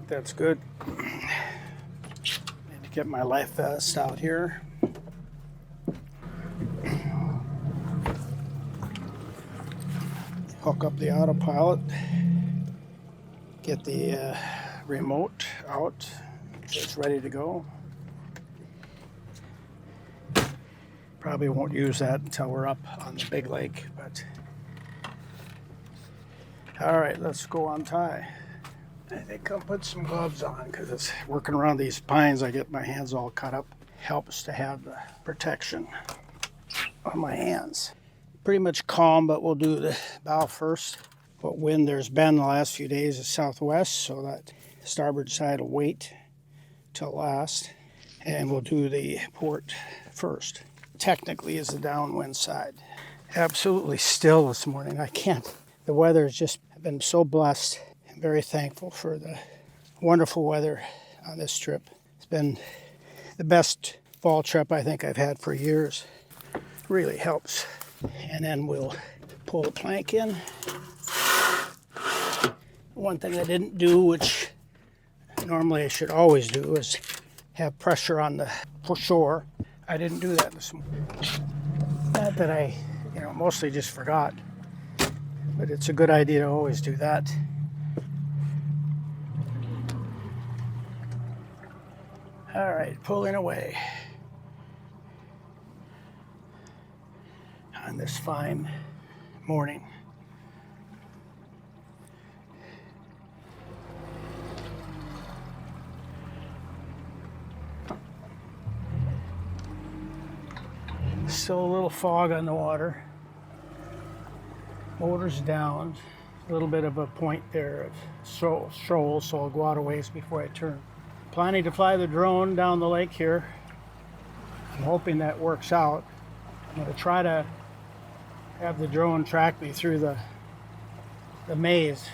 think that's good. Need to get my life vest out here. Hook up the autopilot. Get the remote out. It's ready to go. Probably won't use that until we're up on the big lake, but all right, let's go untie. I think I'll put some gloves on because it's working around these pines. I get my hands all cut up. Helps to have the protection on my hands. Pretty much calm, but we'll do the bow first. What wind there's been the last few days is southwest, so that starboard side will wait till last. And we'll do the port first. Technically is the downwind side. Absolutely still this morning. I can't. The weather has just been so blessed. I'm very thankful for the wonderful weather on this trip. It's been the best fall trip I think I've had for years. Really helps. And then we'll pull the plank in. One thing I didn't do, which normally I should always do, is have pressure on the shore. I didn't do that this morning. Not that I, mostly just forgot. But it's a good idea to always do that. All right, pulling away on this fine morning. Still a little fog on the water. Motor's down. A little bit of a point there of shoal, so I'll go out a ways before I turn. Planning to fly the drone down the lake here. I'm hoping that works out. I'm going to try to have the drone track me through the maze.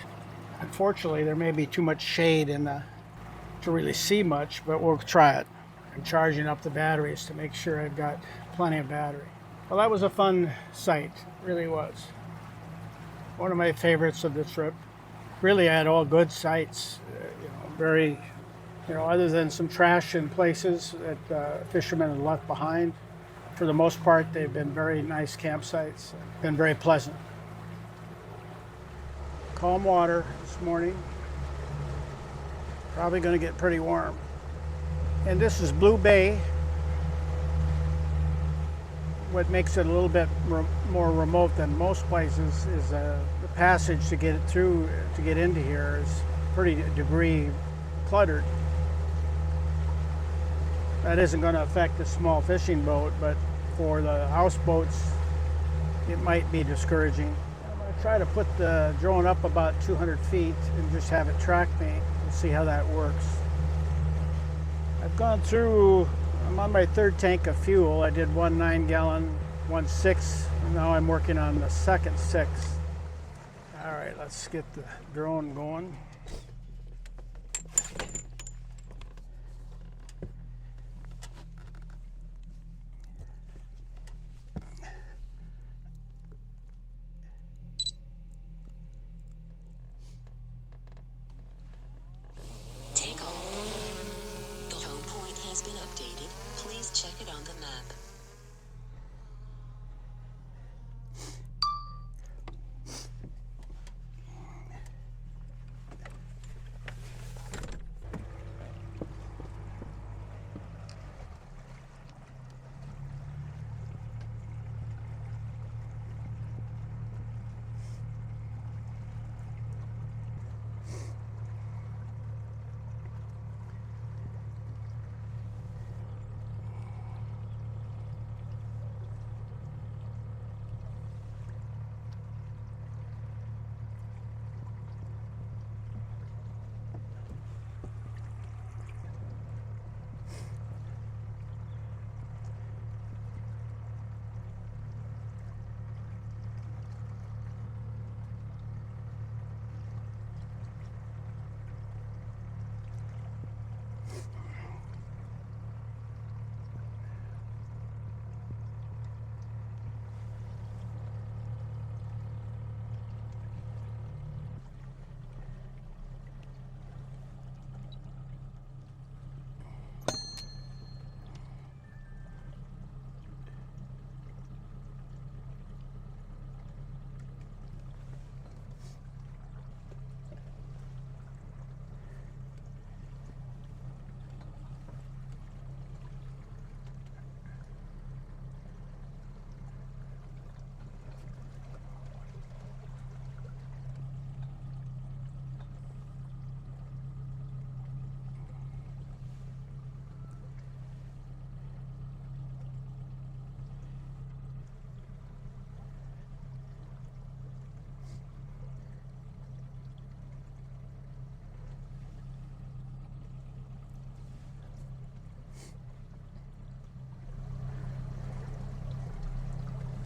Unfortunately, there may be too much shade to really see much, but we'll try it. I'm charging up the batteries to make sure I've got plenty of battery. Well, that was a fun sight, really was. One of my favorites of the trip. Really, I had all good sights, other than some trash in places that fishermen had left behind. For the most part, they've been very nice campsites, been very pleasant. Calm water this morning. Probably going to get pretty warm. And this is Blue Bay. What makes it a little bit more remote than most places is the passage to get it through, to get into here is pretty debris cluttered. That isn't going to affect a small fishing boat, but for the houseboats, it might be discouraging. I'm going to try to put the drone up about 200 feet and just have it track me. We'll see how that works. I've gone through, I'm on my third tank of fuel. I did one 9-gallon, one 6, and now I'm working on the second 6. All right, let's get the drone going. Check it on the map.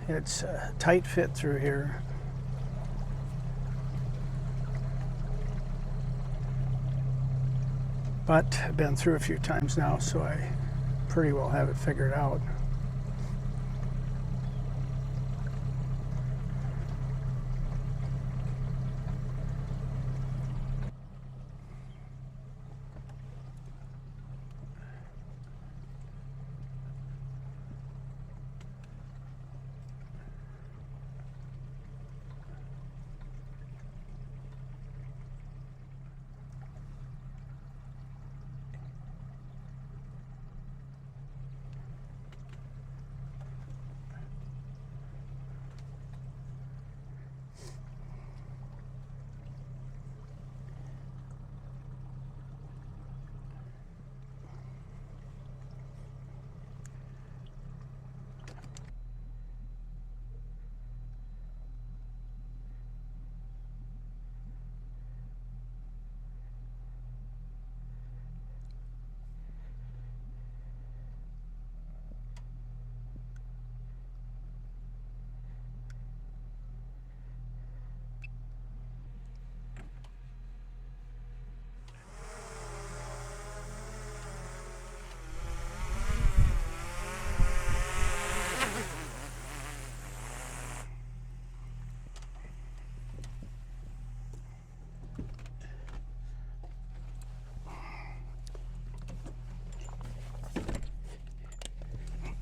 It's a tight fit through here. But I've been through a few times now, so I pretty well have it figured out.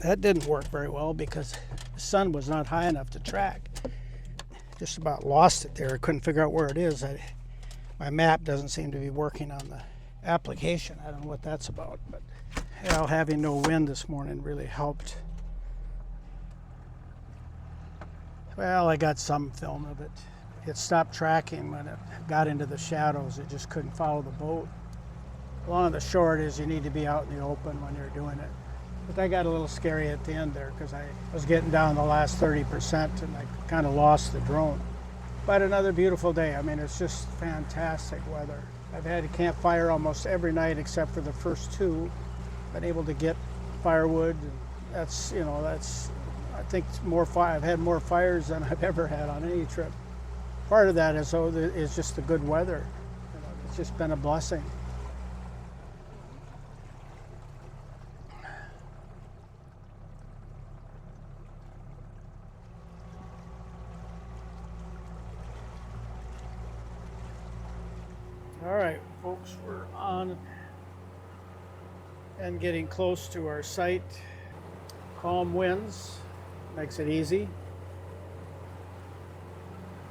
That didn't work very well because the sun was not high enough to track. Just about lost it there. I couldn't figure out where it is. My map doesn't seem to be working on the application. I don't know what that's about, but hell, having no wind this morning really helped. Well, I got some film of it. It stopped tracking when it got into the shadows. It just couldn't follow the boat. Long and the short is you need to be out in the open when you're doing it. But that got a little scary at the end there because I was getting down the last 30% and I kind of lost the drone. But another beautiful day. I mean, it's just fantastic weather. I've had a campfire almost every night except for the first two. Been able to get firewood. That's, I think I've had more fires than I've ever had on any trip. Part of that is just the good weather. It's just been a blessing. All right, folks, we're on and getting close to our site. Calm winds makes it easy.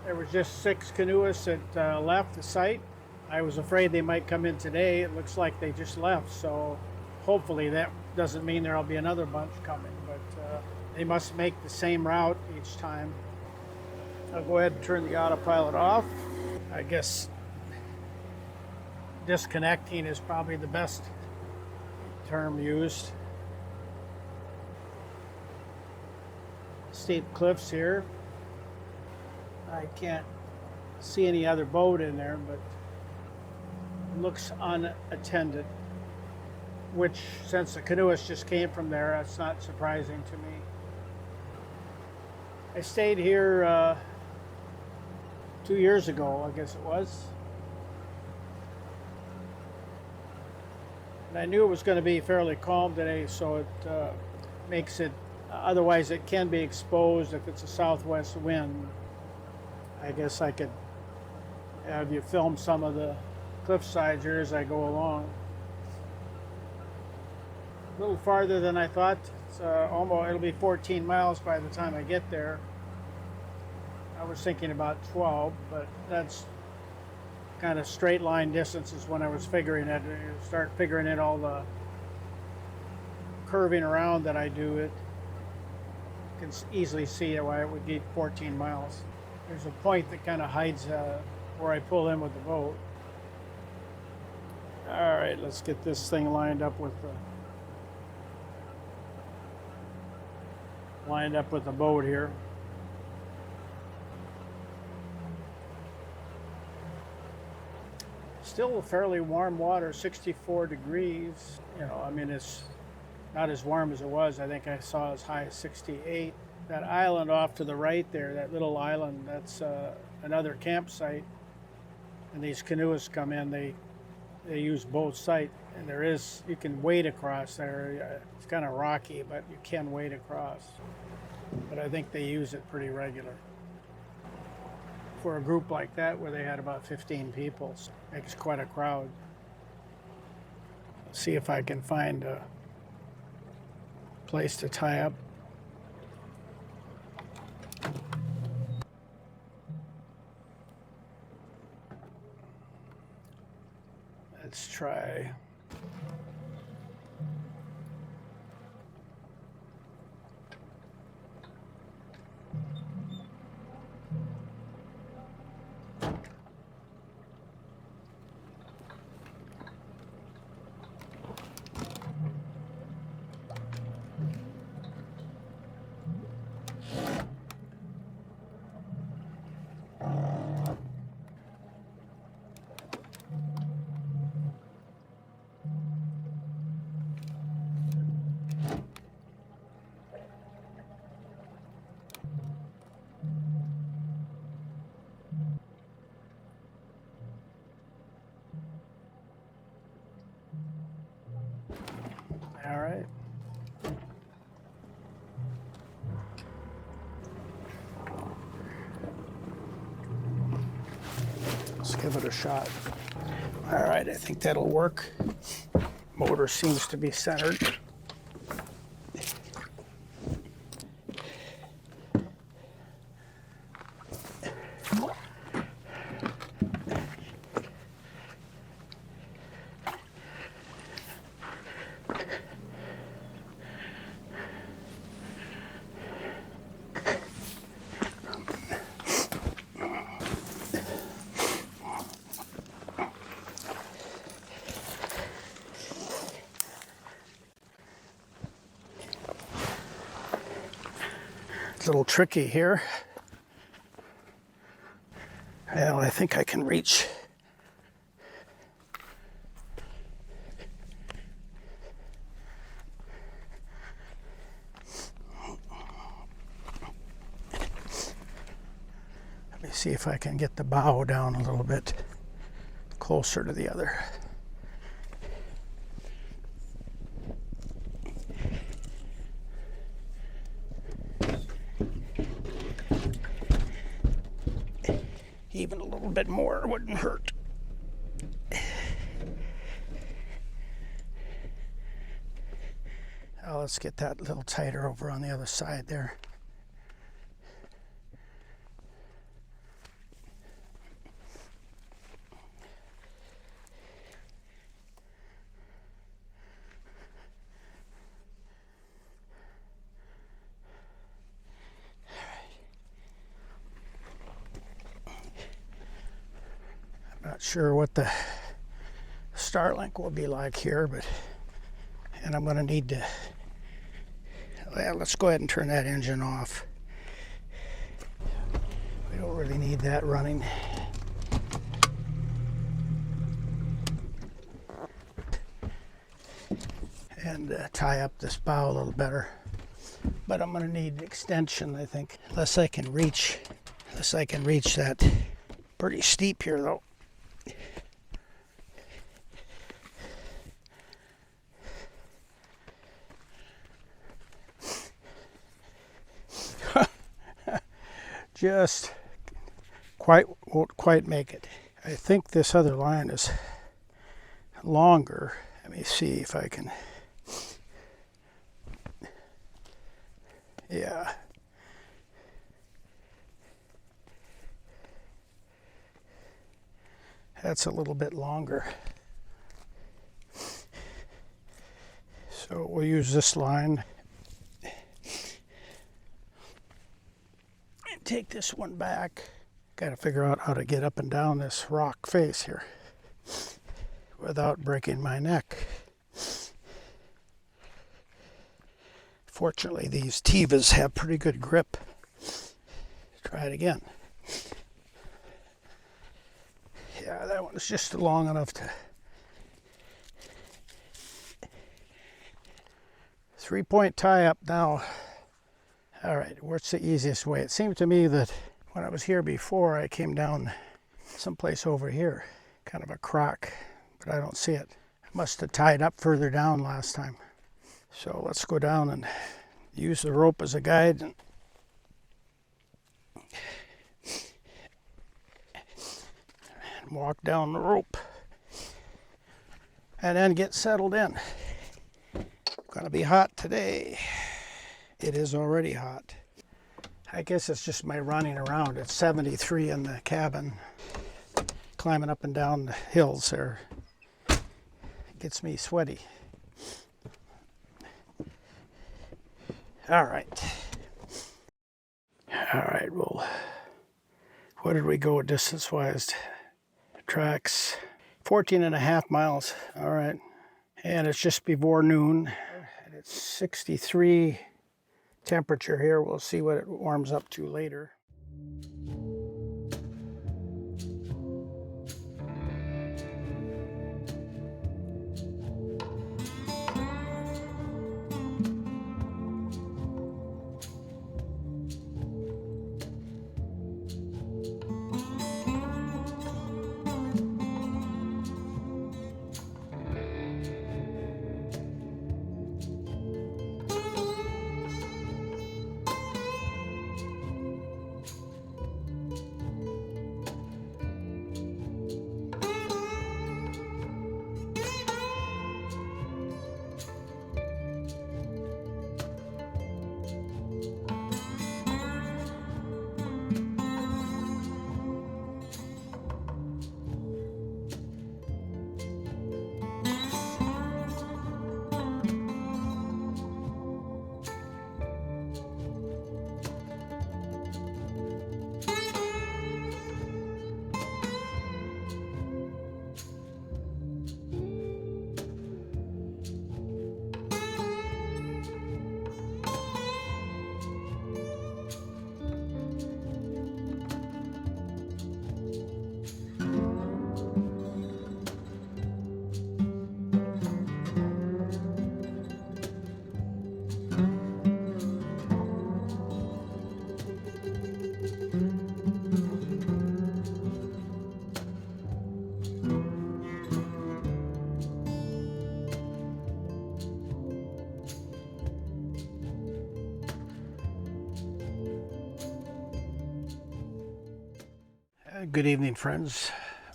There were just 6 canoeists that left the site. I was afraid they might come in today. It looks like they just left, so hopefully that doesn't mean there'll be another bunch coming, but they must make the same route each time. I'll go ahead and turn the autopilot off. I guess disconnecting is probably the best term used. Steep cliffs here. I can't see any other boat in there, but it looks unattended, which, since the canoeists just came from there, that's not surprising to me. I stayed here 2 years ago, I guess it was. And I knew it was going to be fairly calm today, so it makes it, otherwise it can be exposed if it's a southwest wind. I guess I could have you film some of the cliff sides here as I go along. A little farther than I thought. It's it'll be 14 miles by the time I get there. I was thinking about 12, but that's kind of straight line distances when I was figuring it. You start figuring in all the curving around that I do, it you can easily see why it would be 14 miles. There's a point that kind of hides where I pull in with the boat. All right, let's get this thing lined up with the boat here. Still fairly warm water, 64 degrees. I mean, it's not as warm as it was. I think I saw as high as 68. That island off to the right there, that little island, that's another campsite. And these canoeists come in, they use both sites. And you can wade across there. It's kind of rocky, but you can wade across. But I think they use it pretty regular. For a group like that where they had about 15 people, so it makes quite a crowd. See if I can find a place to tie up. Let's try. All right. Let's give it a shot. All right, I think that'll work. Motor seems to be centered. It's a little tricky here. Well, I think I can reach. Let me see if I can get the bow down a little bit closer to the other. Even a little bit more wouldn't hurt. Oh, let's get that a little tighter over on the other side there. Not sure what the Starlink will be like here, and I'm going to need to, well, let's go ahead and turn that engine off. We don't really need that running. And tie up this bow a little better. But I'm going to need extension, I think, unless I can reach that. Pretty steep here, though. Just won't quite make it. I think this other line is longer. Let me see if I can. Yeah. That's a little bit longer. So we'll use this line. Take this one back. Got to figure out how to get up and down this rock face here without breaking my neck. Fortunately, these Tevas have pretty good grip. Try it again. Yeah, that one is just long enough to. 3-point tie up now. All right, what's the easiest way? It seemed to me that when I was here before, I came down someplace over here, kind of a crock, but I don't see it. I must have tied up further down last time. So let's go down and use the rope as a guide. And walk down the rope. And then get settled in. Gonna be hot today. It is already hot. I guess it's just my running around. It's 73 in the cabin. Climbing up and down the hills there gets me sweaty. All right. All right, well, what did we go distance-wise? Tracks, 14 and a half miles. All right. And it's just before noon. And it's 63 temperature here. We'll see what it warms up to later. Good evening, friends.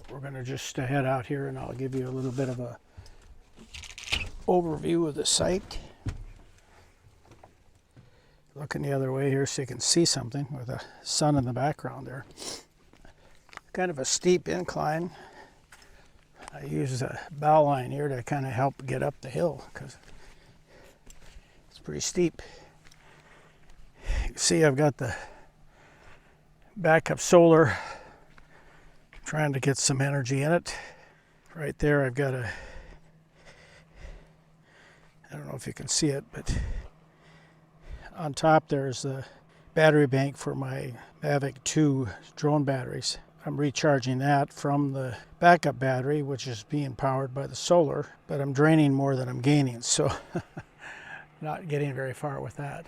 We're going to just head out here and I'll give you a little bit of a overview of the site. Looking the other way here so you can see something with the sun in the background there. Kind of a steep incline. I use a bow line here to kind of help get up the hill because it's pretty steep. You can see I've got the backup solar, trying to get some energy in it. Right there I've got a, I don't know if you can see it, but on top there's the battery bank for my Mavic 2 drone batteries. I'm recharging that from the backup battery, which is being powered by the solar, but I'm draining more than I'm gaining, so not getting very far with that.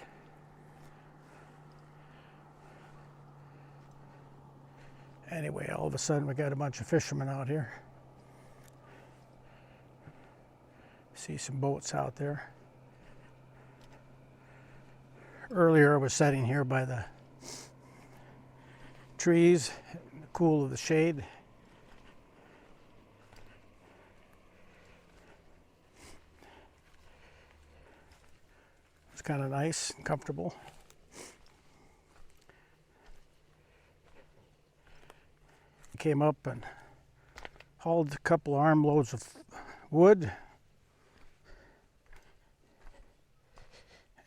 Anyway, all of a sudden we got a bunch of fishermen out here. See some boats out there. Earlier I was sitting here by the trees, in the cool of the shade. It's kind of nice and comfortable. Came up and hauled a couple of armloads of wood,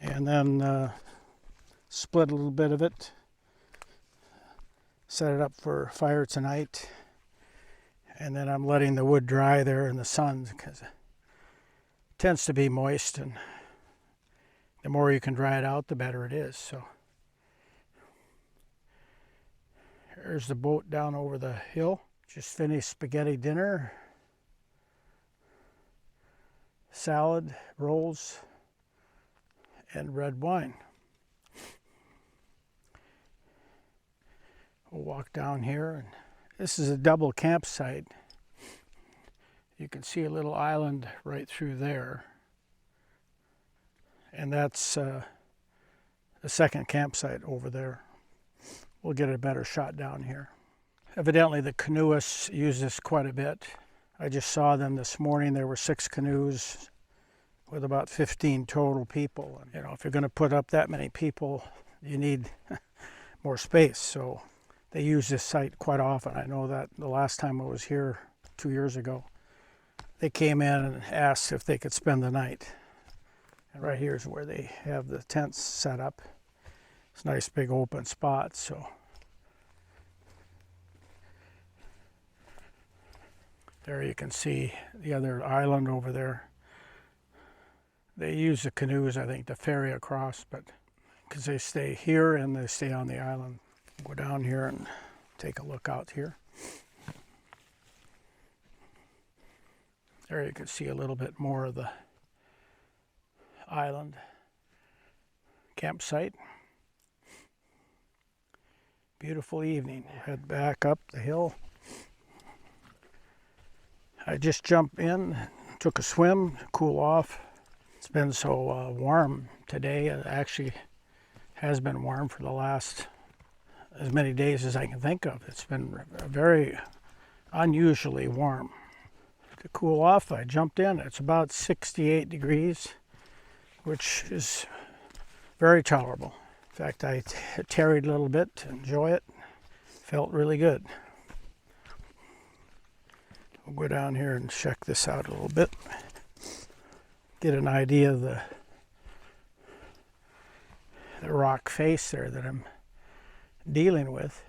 and then split a little bit of it, set it up for fire tonight, and then I'm letting the wood dry there in the sun because it tends to be moist, and the more you can dry it out, the better it is. So there's the boat down over the hill. Just finished spaghetti dinner, salad, rolls, and red wine. We'll walk down here, and this is a double campsite. You can see a little island right through there, and that's the second campsite over there. We'll get a better shot down here. Evidently the canoeists use this quite a bit. I just saw them this morning. There were 6 canoes with about 15 total people. And, you know, if you're going to put up that many people, you need more space. So they use this site quite often. I know that the last time I was here 2 years ago, they came in and asked if they could spend the night. And right here is where they have the tents set up. It's a nice big open spot. So there you can see the other island over there. They use the canoes, I think, to ferry across, but because they stay here and they stay on the island. Go down here and take a look out here. There you can see a little bit more of the island campsite. Beautiful evening. Head back up the hill. I just jumped in, took a swim, cool off. It's been so warm today. It actually has been warm for the last as many days as I can think of. It's been very unusually warm. To cool off, I jumped in. It's about 68 degrees, which is very tolerable. In fact, I tarried a little bit to enjoy it. Felt really good. We'll go down here and check this out a little bit. Get an idea of the rock face there that I'm dealing with.